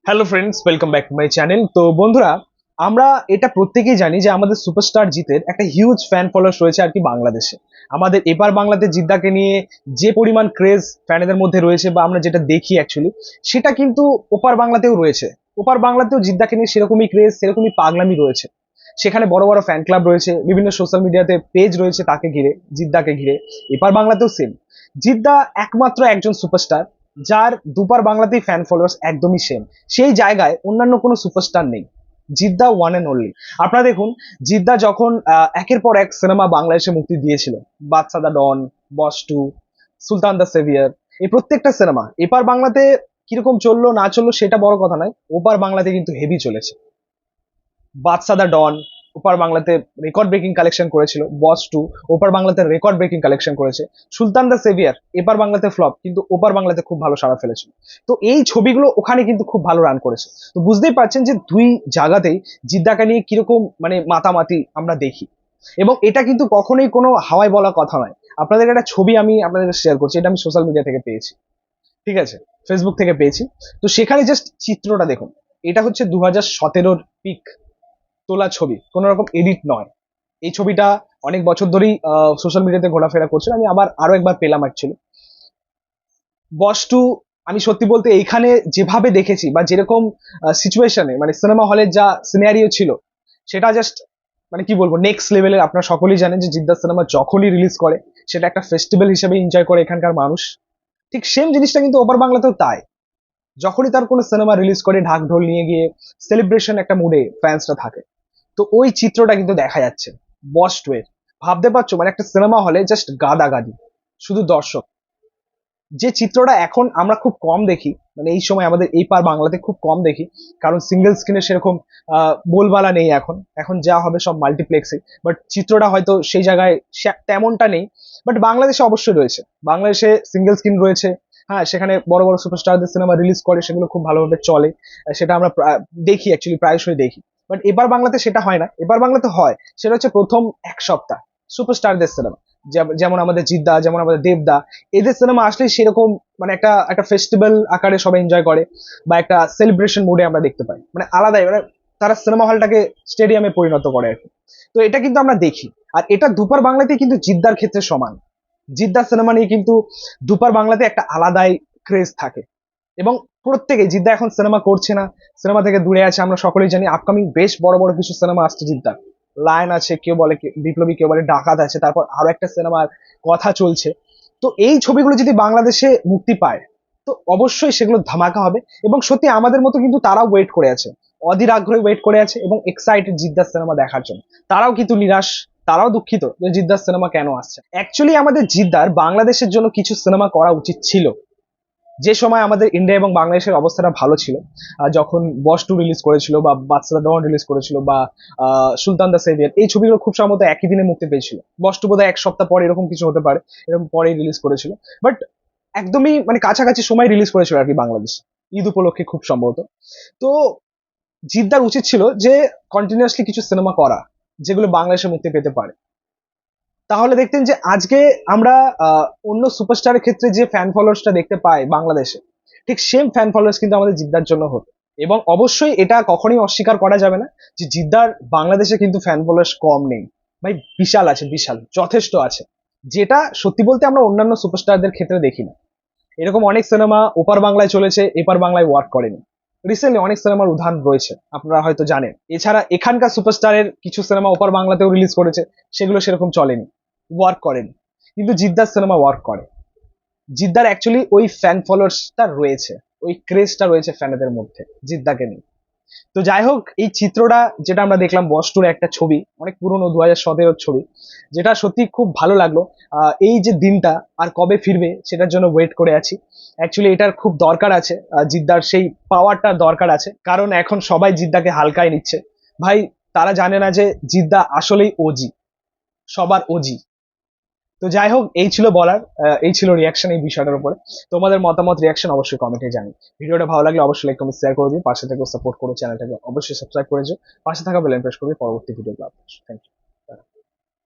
Hello friends, welcome back to my channel. তো বন্ধুরা, আমরা এটা প্রত্যেকেই জানি যে আমাদের সুপারস্টার জিতের একটা হিউজ ফ্যান ফলোয়ার্স রয়েছে আর কি বাংলাদেশে। আমাদের এপার বাংলাতে জিদ্দাকে নিয়ে যে পরিমাণ ক্রেজ ফ্যানেদের মধ্যে রয়েছে বা আমরা যেটা দেখি অ্যাকচুয়ালি, সেটা কিন্তু ওপার বাংলাতেও রয়েছে। ওপার বাংলাতেও জিদ্দাকে নিয়ে সেরকমই ক্রেজ, সেরকমই পাগলামি রয়েছে। সেখানে বড় বড় ফ্যান ক্লাব রয়েছে, বিভিন্ন সোশ্যাল মিডিয়াতে পেজ রয়েছে তাকে ঘিরে, জিদ্দাকে ঘিরে। এপার বাংলাতেও সেম। জিদ্দা একমাত্র একজন সুপারস্টার যার দুপার বাংলাতেই ফ্যান ফলোয়ার্স একদমই সেম। সেই জায়গায় অন্যান্য কোনো সুপারস্টার নেই। Jeddah one and only. আপনারা দেখুন, জিদ্দা যখন একের পর এক সিনেমা বাংলাদেশে মুক্তি দিয়েছিল, বাদশা দা ডন, বস টু, সুলতান দ্য সেভিয়ার, এই প্রত্যেকটা সিনেমা এপার বাংলাতে কিরকম চললো না চললো সেটা বড় কথা নয়, ওপার বাংলাতে কিন্তু হেভি চলেছে। বাদশা দা ডন ওপার বাংলাতে রেকর্ড ব্রেকিং কালেকশন করেছিল, বস টু ওপার বাংলাতে রেকর্ড ব্রেকিং কালেকশন করেছে, সুলতান দ্য সেভিয়ার এপার বাংলাতে ফ্লপ কিন্তু ওপার বাংলাতে খুব ভালো সাড়া ফেলেছিল। তো এই ছবিগুলো ওখানে কিন্তু খুব ভালো রান করেছে। তো বুঝতেই পারছেন যে দুই জায়গাতেই জিদ্দাকে নিয়ে কিরকম মানে মাতামাতি আমরা দেখি। এবং এটা কিন্তু কখনোই কোনো হাওয়ায় বলা কথা নয়। আপনাদের একটা ছবি আমি আপনাদের শেয়ার করছি, এটা আমি সোশ্যাল মিডিয়া থেকে পেয়েছি, ঠিক আছে, ফেসবুক থেকে পেয়েছি। তো সেখানে জাস্ট চিত্রটা দেখুন। এটা হচ্ছে 2017-র পিক তোলা ছবি, কোনো রকম এডিট নয়। এই ছবিটা অনেক বছর ধরেই সোশ্যাল মিডিয়াতে ঘোরাফেরা করছিল, আমি আবার আরো একবার পেলাম অ্যাকচুয়ালি। বস টু, আমি সত্যি বলতে এইখানে যেভাবে দেখেছি বা যেরকম সিচুয়েশনে মানে সিনেমা হলের যা সিনারিও ছিল, সেটা জাস্ট মানে কি বলবো, নেক্সট লেভেলের। আপনারা সকলেই জানেন যে জিদ্দার সিনেমা যখনই রিলিজ করে সেটা একটা ফেস্টিভ্যাল হিসেবে এনজয় করে এখানকার মানুষ। ঠিক সেম জিনিসটা কিন্তু ওপার বাংলাতেও তাই। যখনই তার কোনো সিনেমা রিলিজ করে ঢাক ঢোল নিয়ে গিয়ে সেলিব্রেশন একটা মুডে ফ্যান্সরা থাকে। তো ওই চিত্রটা কিন্তু দেখা যাচ্ছে বস টু এর। ভাবতে পারছো মানে একটা সিনেমা হলে জাস্ট গাদাগাদি, শুধু দর্শক। যে চিত্রটা এখন আমরা খুব কম দেখি, মানে এই সময় আমাদের এই পার বাংলাতে খুব কম দেখি, কারণ সিঙ্গেল স্ক্রিনে সেরকম বলবালা নেই এখন। এখন যা হবে সব মাল্টিপ্লেক্সে, বাট চিত্রটা হয়তো সেই জায়গায় তেমনটা নেই। বাট বাংলাদেশে অবশ্যই রয়েছে, বাংলাদেশে সিঙ্গেল স্ক্রিন রয়েছে। হ্যাঁ, সেখানে বড় বড় সুপারস্টারদের সিনেমা রিলিজ করে, সেগুলো খুব ভালোভাবে চলে। সেটা আমরা দেখি, অ্যাকচুয়ালি প্রায়শই দেখি। বাট এবার বাংলাতে সেটা হয় না। এবার বাংলাতে হয় সেটা হচ্ছে প্রথম এক সপ্তাহ সুপারস্টারদের সিনেমা, যেমন আমাদের জিদ্দা, যেমন আমাদের দেবদা। এদের সিনেমা আসলেই সেরকম মানে একটা একটা ফেস্টিভ্যাল আকারে সবাই এনজয় করে, বা একটা সেলিব্রেশন মুডে আমরা দেখতে পাই, মানে আলাদাই, মানে তারা সিনেমা হলটাকে স্টেডিয়ামে পরিণত করে আর কি। তো এটা কিন্তু আমরা দেখি। আর এটা দুপার বাংলাতে কিন্তু জিদ্দার ক্ষেত্রে সমান। জিদ্দার সিনেমা নিয়ে কিন্তু দুপার বাংলাতে একটা আলাদাই ক্রেজ থাকে। এবং প্রত্যেকে, জিদ্দা এখন সিনেমা করছে না, সিনেমা থেকে দূরে আছে, আমরা সকলেই জানি। আপকামিং বেশ বড় বড় কিছু সিনেমা আসছে জিদ্দার। লায়ন আছে, কেউ বলে বিপ্লবী, কেউ বলে ডাকাত আছে, তারপর আরো একটা সিনেমার কথা চলছে। তো এই ছবিগুলো যদি বাংলাদেশে মুক্তি পায়, তো অবশ্যই সেগুলো ধামাকা হবে। এবং সত্যি আমাদের মতো কিন্তু তারাও ওয়েট করে আছে, অধীর আগ্রহে ওয়েট করে আছে এবং এক্সাইটেড জিদ্দার সিনেমা দেখার জন্য। তারাও কিন্তু নিরাশ, তারাও দুঃখিত যে জিদ্দার সিনেমা কেন আসছে। অ্যাকচুয়ালি আমাদের জিদ্দার বাংলাদেশের জন্য কিছু সিনেমা করা উচিত ছিল। যে সময় আমাদের ইন্ডিয়া এবং বাংলাদেশের অবস্থাটা ভালো ছিল, যখন বস টু রিলিজ করেছিল বা বাদশা ডন রিলিজ করেছিল বা সুলতান দা সেভিয়ার, এই ছবিগুলো খুব সম্ভবত একই দিনে মুক্তি পেয়েছিল। বস টু বোধহয় এক সপ্তাহ পরে, এরকম কিছু হতে পারে, এরকম পরেই রিলিজ করেছিল। বাট একদমই মানে কাছাকাছি সময় রিলিজ করেছিল আর কি বাংলাদেশ, ঈদ উপলক্ষে খুব সম্ভবত। তো জিদ্দার উচিত ছিল যে কন্টিনিউয়াসলি কিছু সিনেমা করা, যেগুলো বাংলাদেশে মুক্তি পেতে পারে। তাহলে দেখতেন যে আজকে আমরা অন্য সুপারস্টারের ক্ষেত্রে যে ফ্যান ফলোয়ার্সটা দেখতে পাই বাংলাদেশে, ঠিক সেম ফ্যান ফলোয়ার্স কিন্তু আমাদের জিদ্দার জন্য হতো। এবং অবশ্যই এটা কখনোই অস্বীকার করা যাবে না যে জিদ্দার বাংলাদেশে কিন্তু ফ্যান ফলোয়ার্স কম নেই। ভাই, বিশাল আছে, বিশাল যথেষ্ট আছে। যেটা সত্যি বলতে আমরা অন্যান্য সুপারস্টারদের ক্ষেত্রে দেখি না। এরকম অনেক সিনেমা ওপার বাংলায় চলেছে, এপার বাংলায় ওয়ার্ক করেনি। রিসেন্টলি অনেক সিনেমার উদাহরণ রয়েছে, আপনারা হয়তো জানেন। এছাড়া এখানকার সুপারস্টারের কিছু সিনেমা ওপার বাংলাতেও রিলিজ করেছে, সেগুলো সেরকম চলেনি, ওয়ার্ক করেনি। কিন্তু জিদ্দার সিনেমা ওয়ার্ক করে। জিদ্দার অ্যাকচুয়ালি ওই ফ্যান ফলোয়ার্সটা রয়েছে, ওই ক্রেজটা রয়েছে ফ্যানেদের মধ্যে জিদ্দাকে নিয়ে। তো যাই হোক, এই চিত্রটা যেটা আমরা দেখলাম বস টুর একটা ছবি, অনেক পুরনো 2017-র ছবি, যেটা সত্যি খুব ভালো লাগলো। এই যে দিনটা আর কবে ফিরবে সেটার জন্য ওয়েট করে আছি। অ্যাকচুয়ালি এটার খুব দরকার আছে, জিদ্দার সেই পাওয়ারটার দরকার আছে, কারণ এখন সবাই জিদ্দাকে হালকায় নিচ্ছে। ভাই, তারা জানে না যে জিদ্দা আসলেই ওজি, সবার ওজি। তো যাই হোক, এই ছিল বলার, এই ছিল রিয়াকশন এই বিষয়টার উপরে। তোমাদের মতামত, রিয়াকশন অবশ্যই কমেন্টে জানি। ভিডিওটা ভালো লাগলে অবশ্যই লাইক, কমেন্ট, শেয়ার করে দিও। পাশে থেকে সাপোর্ট করো, চ্যানেলটাকে অবশ্যই সাবস্ক্রাইব করে দিও। পাশে থাকা বেল আইকন প্রেস করবে পরবর্তী ভিডিও আপলোড। Thank you.